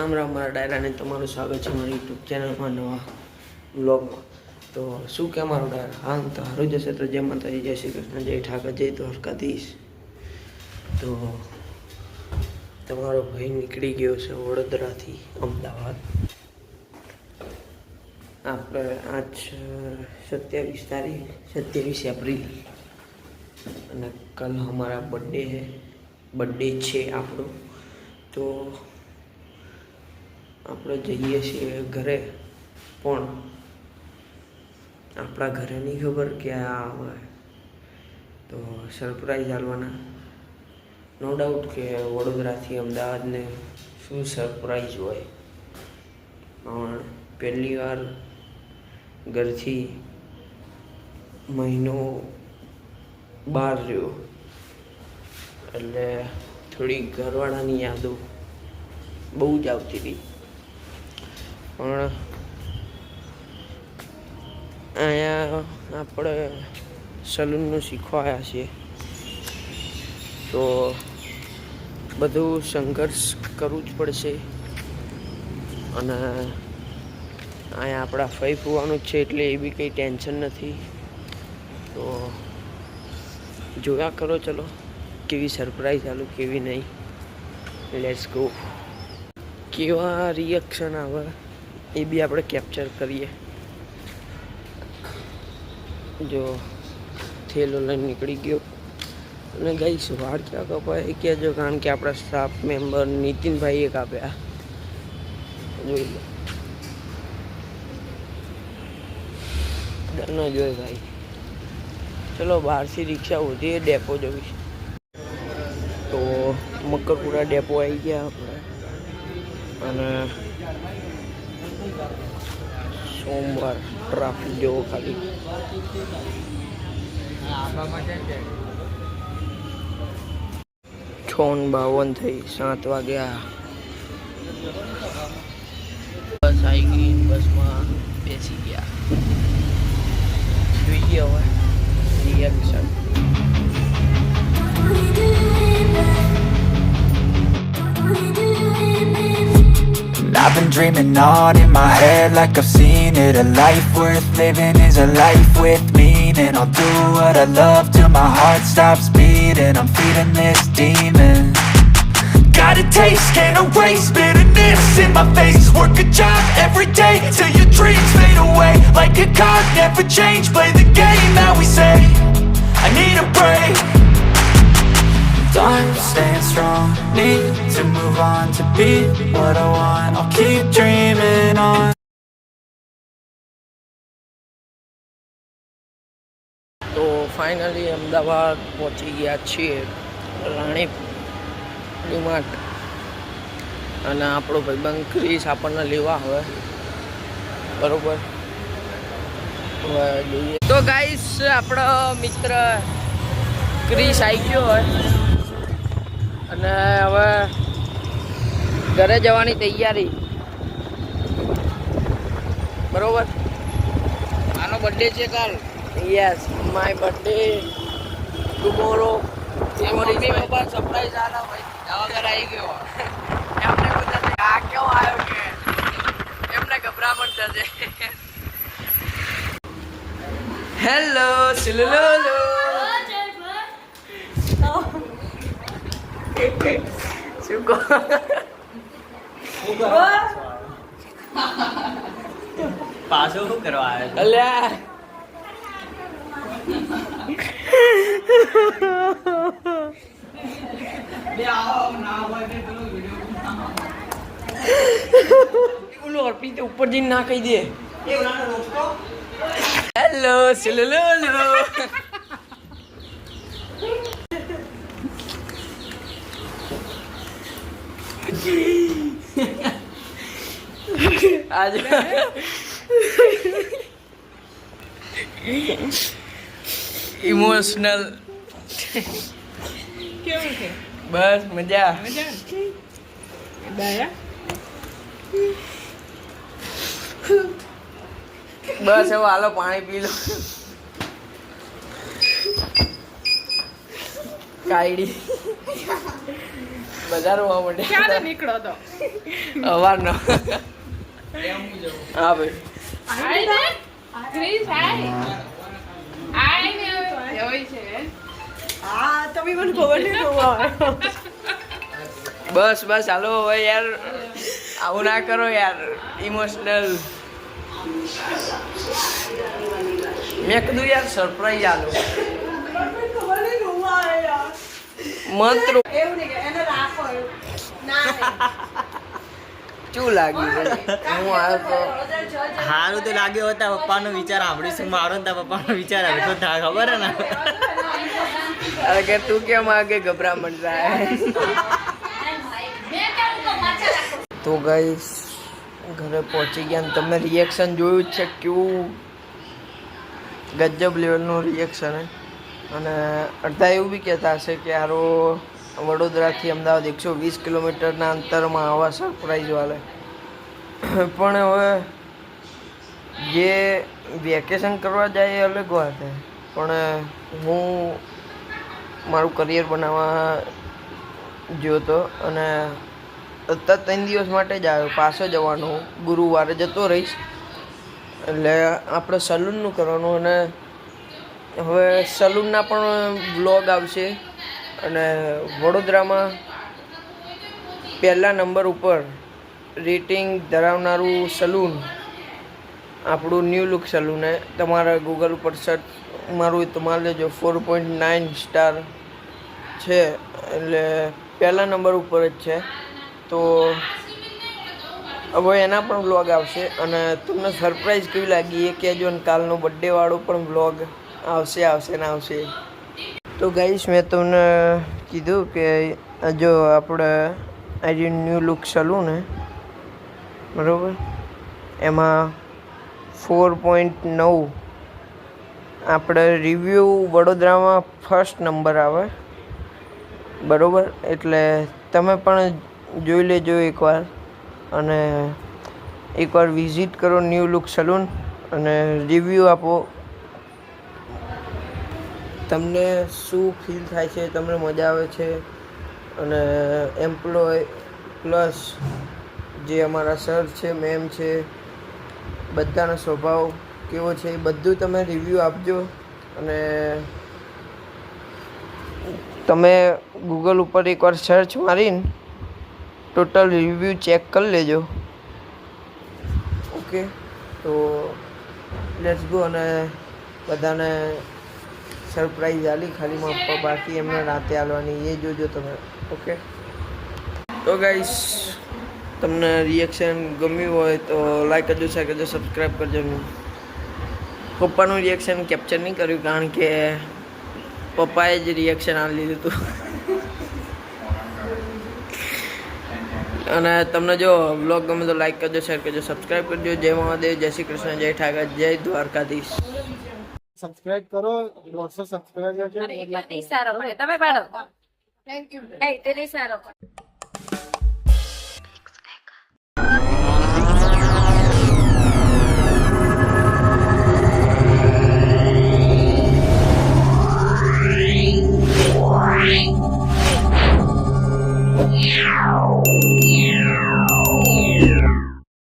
રામ રામ મારા ડાયરાને તમારું સ્વાગત છે મારી યુટ્યુબ ચેનલમાં નવા વ્લોગમાં. તો શું કે મારો ડાયરા હા તો સારું જશે. તો જય માતાજી, જય શ્રી કૃષ્ણ, જય ઠાકર, જય દ્વારકાધીશ. તો તમારો ભાઈ નીકળી ગયો છે વડોદરાથી અમદાવાદ. આપણે આજ 27 તારીખ 27 એપ્રિલ અને કલ હમારા બર્થડે છે આપણો. તો આપણે જઈએ છીએ ઘરે, પણ આપણા ઘરે નહીં ખબર ક્યાં આવે. તો સરપ્રાઈઝ આલવાના. નો ડાઉટ કે વડોદરાથી અમદાવાદને શું સરપ્રાઈઝ હોય, પણ પહેલી વાર ઘરથી મહિનો બહાર રહ્યો એટલે થોડી ઘરવાળાની યાદો બહુ જ આવતી હતી. પણ અહીંયા આપણે સલૂનનું શીખવા આવ્યા છીએ, તો બધું સંઘર્ષ કરવું જ પડશે. અને અહીંયા આપણા ફઈ ફૂવાનું જ છે એટલે એ બી કંઈ ટેન્શન નથી. તો જોયા કરો, ચલો કેવી સરપ્રાઈઝ આલું કેવી નહીં. Let's go. કેવા રિએક્શન આવે એ બી આપણે કેપ્ચર કરીએ. જો થેલો લઈને નીકળી ગયો. અને ગાઈસ વાળ ક્યાં કપાય એ કહેજો, કારણ કે આપણા સ્ટાફ મેમ્બર નીતિનભાઈએ કાપ્યા. જોઈ લો, ડર ન જોઈ ભાઈ. ચલો બહારથી રિક્ષા ઉધી ડેપો જવી. તો મકરપુરા ડેપો આવી ગયા આપણે. અને સોમવાર ટ્રાફિક જેવો ખાલી 6:52 થઈ, 7 વાગ્યા. બસ આવી ગઈ, બસમાં બેસી ગયા. જોઈએ હવે reaction. I've been dreaming on in my head like I've seen it. A life worth living is a life with meaning. I'll do what I love till my heart stops beating. I'm feeding this demon. Got a taste, can't erase bitterness in my face. Work a job every day till your dreams fade away. Like a card, never change, play the game that we say. I need a break. I'm staying strong, need to move on to be what I want. I'll keep dreaming on. તો finally Ahmedabad પહોંચી ગયા છીએ, રાણી ડીમાર્ટ. અને આપણો ભાઈબંધ ક્રિશ આપણને લેવા હવે, બરોબર. હવે જોઈએ. તો ગાઈસ આપણો મિત્ર ક્રિશ આવી ગયો હોય અને હવે ઘરે જવાની તૈયારી, બરોબર. આનો બર્થડે છે કાલ. Yes, my birthday tomorrow. Mummy papa surprise આલા ભાઈ. આવા ઘર આવી ગયો. એમને બધા આ કેવો આવ્યો કે એમને ગભરામણ થશે. હેલો સિલુલુલુ. શું કહો? પાછો શું કરવા આવ્યો? અલ્યા ઓલો અર્પિત ઉપર જઈને ના કહી દે. હેલો સિલુલુલુ. आज इमोशनल કેવું છે? બસ મજા. મજા દયા બસ હવે હાલો પાણી પી લો. કાયડી બધા રોવા માંડે ક્યારે નીકળો તો અવારનો હા ભાઈ આઈને ગ્રીસ આઈને એવી છે હા તમે મને ખબર નહીં રોવા બસ બસ હાલો હવે યાર આવું ના કરો યાર ઇમોશનલ મેં કીધું યાર સરપ્રાઈઝ આલો મત રો એવું નહીં કે એને રાખો ના શું લાગ્યું ભાઈ? હું આવ્યો તો સારું તો લાગ્યો હતા પપ્પાનો વિચાર સાંભળીશું મારો ને તારા પપ્પાનો વિચાર હલકો થાય ખબર હે ને અરે કે તું કેમ આગે ઘબરા મંડ રહા હે તો ગાઈસ ઘરે પહોંચી ગયા ને તમે રિએક્શન જોયું જ છે કેવું ગજબ લેવલનું રિએક્શન હે અને અડધા એવું બી કહેતા હશે કે હારો વડોદરાથી અમદાવાદ 120 કિલોમીટરના અંતરમાં આવા સરપ્રાઈઝ વાલે પણ હવે જે વેકેશન કરવા જાય એ અલગ વાત છે પણ હું મારું કરિયર બનાવવા ગયો હતો અને અત્યારે 3 દિવસ માટે જ આવ્યો પાછો જવાનો ગુરુવારે જતો રહીશ એટલે આપણે સલૂનનું કરવાનું અને હવે સલૂનના પણ વ્લોગ આવશે અને વડોદરામાં પહેલા નંબર ઉપર રેટિંગ ધરાવનારું સલૂન આપણું ન્યૂ લુક સલૂન હે તમારા ગૂગલ ઉપર સર્ચ મારું તમારે લેજો 4.9 સ્ટાર છે એટલે પહેલા નંબર ઉપર જ છે તો હવે એના પણ વ્લોગ આવશે અને તમને સરપ્રાઈઝ કેવી લાગી એ કહેજો ને કાલનો બર્થડે વાળો પણ વ્લોગ આવશે ને આવશે તો ગાઈસ મેં તમને કીધું કે જો આપણે આજે ન્યૂ લુક સલૂન હે બરાબર એમાં 4.9 આપણે રિવ્યૂ વડોદરામાં ફર્સ્ટ નંબર આવે બરાબર એટલે તમે પણ જોઈ લેજો એકવાર અને એકવાર વિઝિટ કરો ન્યૂ લુક સલૂન અને રિવ્યૂ આપો તમને શું ફીલ થાય છે તમને મજા આવે છે અને એમ્પ્લોય પ્લસ જે અમારા સર છે મેમ છે બધાનો સ્વભાવ કેવો છે એ બધું તમે રિવ્યૂ આપજો અને તમે ગૂગલ ઉપર એકવાર સર્ચ મારીને ટોટલ રિવ્યૂ ચેક કરી લેજો ઓકે તો લેટ્સ ગો અને બધાને સરપ્રાઈઝ આલી ખાલી માં બાકી એમને રાતે આલવાની એ જોજો તમે ઓકે તો ગાઈસ તમને રિએક્શન ગમ્યું હોય તો લાઈક કરજો શેર કરજો સબસ્ક્રાઈબ કરજો પપ્પાનું રિએક્શન કેપ્ચર નહીં કર્યું કારણ કે પપ્પાએ જ રિએક્શન આપી લીધું હતું અને તમને જો વ્લોગ ગમે તો લાઈક કરજો શેર કરજો સબસ્ક્રાઈબ કરજો જય મહાદેવ જય શ્રી કૃષ્ણ જય ઠાકર જય દ્વારકાધીશ સબસ્ક્રાઇબ કરો 100 સબસ્ક્રાઇબર છે સારો તમે પાડો થેન્ક યુ તે સારો